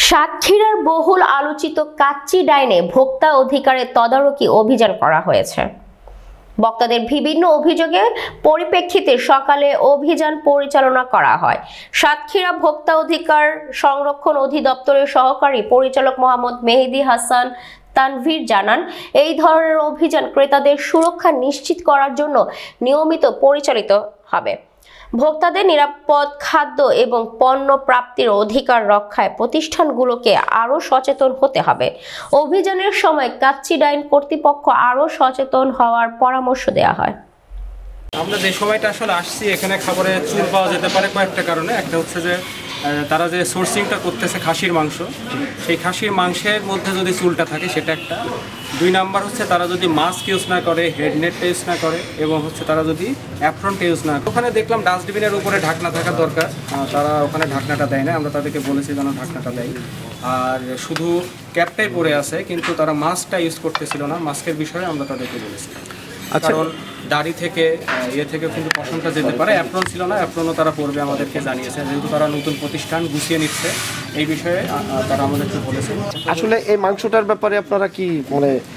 সাতক্ষীরার বহুল আলোচিত কাচ্চি ডাইনে ভোক্তা অধিকারের তদারকি অভিযান করা হয়েছে। বক্তাদের বিভিন্ন অভিযোগের পরিপ্রেক্ষিতে সকালে অভিযান পরিচালনা করা হয়। সাতক্ষীরা ভোক্তা অধিকার সংরক্ষণ অধিদপ্তরের সহকারী পরিচালক মোহাম্মদ মেহেদী হাসান তানভীর জানান, এই ধরনের অভিযান ক্রেতাদের সুরক্ষা নিশ্চিত করার জন্য নিয়মিত পরিচালিত হবে। ভোক্তাদের নিরাপদ খাদ্য এবং পণ্য প্রাপ্তির অধিকার রক্ষায় প্রতিষ্ঠানগুলোকে আরও সচেতন হতে হবে। অভিযানের সময় কাচ্চি ডাইন কর্তৃপক্ষ আরও সচেতন হওয়ার পরামর্শ দেওয়া হয়। আমরা যে সময়টা আসলে আসছি, এখানে খাবারে চুল পাওয়া যেতে পারে কয়েকটা কারণে। একটা হচ্ছে যে তারা যে সোর্সিংটা করতেছে খাসির মাংস, সেই খাসির মাংসের মধ্যে যদি চুলটা থাকে সেটা একটা। 2 নাম্বার হচ্ছে তারা যদি মাস্ক ইউজ না করে, হেডনেট ইউজ না করে, এবং হচ্ছে তারা যদি অ্যাপ্রনটা ইউজ না করে। ওখানে দেখলাম ডাস্টবিনের উপরে ঢাকনা থাকা দরকার, তারা ওখানে ঢাকনাটা দেয় না। আমরা তাদেরকে বলেছি যেন ঢাকনাটা দেয়। আর শুধু ক্যাপটাই পরে আছে, কিন্তু তারা মাস্কটা ইউজ করতেছিল না। মাস্কের বিষয়ে আমরা তাদেরকে বলেছি, কারণ দাড়ি থেকে থেকে কিন্তু পশমটা যেতে পারে। অ্যাপ্রন ছিল না, অ্যাপ্রনও তারা পড়বে আমাদেরকে জানিয়েছে, যেহেতু তারা নতুন প্রতিষ্ঠান গুছিয়ে নিচ্ছে। এই বিষয়ে তারা আমাদেরকে বলেছে। আসলে এই মাংসটার ব্যাপারে আপনারা কি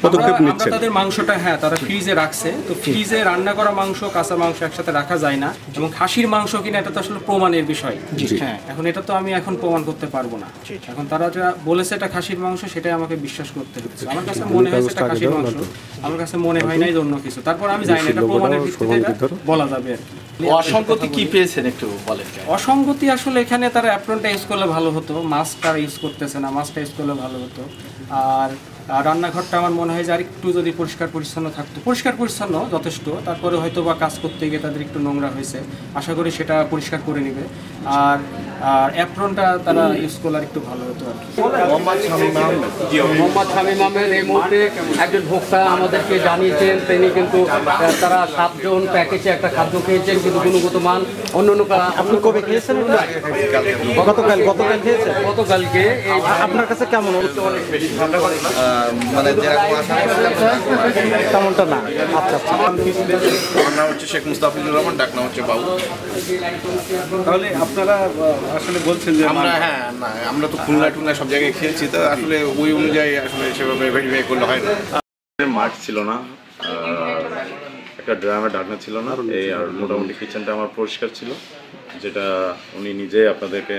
পদক্ষেপ নিচ্ছেন? তাদের মাংসটা তারা ফ্রিজে রাখছে। তো ফ্রিজে রান্না করা মাংস, কাঁচা মাংস একসাথে রাখা যায় না, এবং খাসির মাংস কিনা এটা তো আসলে প্রমাণের বিষয়। এখন এটা তো আমি এখন প্রমাণ করতে পারবো না। এখন তারা যা বলেছে এটা খাসির মাংস, সেটাই আমাকে বিশ্বাস করতে হচ্ছে। আমার কাছে মনে হয়েছে এটা খাসির মাংস, আমার কাছে মনে হয় নাই অন্য কিছু। তারপর আমি জানি না, এটা প্রমাণের ভিত্তিতে বলা যাবে আর কি। অসঙ্গতি কি পেয়েছেন একটু বলেন? অসঙ্গতি আসলে এখানে তারা অ্যাপ্রনটা ইউজ করলে ভালো হতো, মাস্কটা ইউজ করতেছে না, মাস্কটা ইউজ করলে ভালো হতো। আর রান্নাঘরটা আমার মনে হয় যে আর একটু যদি পরিষ্কার পরিচ্ছন্ন থাকতো। পরিষ্কার পরিচ্ছন্ন যথেষ্ট, তারপরে হয়তো বা কাজ করতে গিয়ে তাদের একটু নোংরা হয়েছে, আশা করি সেটা পরিষ্কার করে নেবে। আর অ্যাপ্রনটা তারা ইউজ করলে আর একটু ভালো হতো আর কি। মোহাম্মদ শামীম আহমেদ এই মুহূর্তে একজন ভোক্তা আমাদেরকে জানিয়েছেন, তিনি কিন্তু তারা 7 জন প্যাকেজে একটা খাদ্য খেয়েছেন, কিন্তু গুণগত মান অন্য আপনি কবে খেয়েছেন? গতকাল খেয়েছেন? গতকালকে। আপনার কাছে কেমন? অনেক বেশি মানে তেমনটা না। আচ্ছা, আমার নাম হচ্ছে শেখ মুস্তাফিজুর রহমান, ডাক নাম হচ্ছে বাবু। তাহলে আপনারা আসলে বলছেন যে আমরা তো খুলনা সব জায়গায় খেয়েছি, তো আসলে ওই অনুযায়ী আসলে সেভাবে ভেরিফাই করলে হয় না। মাস্ক ছিল না, একটা ড্রামের ঢাকনা ছিল না, আর মোটামুটি কিচেনটা আমার পরিষ্কার ছিল, যেটা উনি নিজে আপনাদেরকে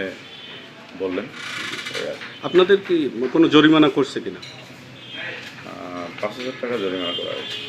বললেন। আপনাদের কি কোনো জরিমানা করছে কিনা? 5,000 টাকা জরিমানা করা হয়েছে।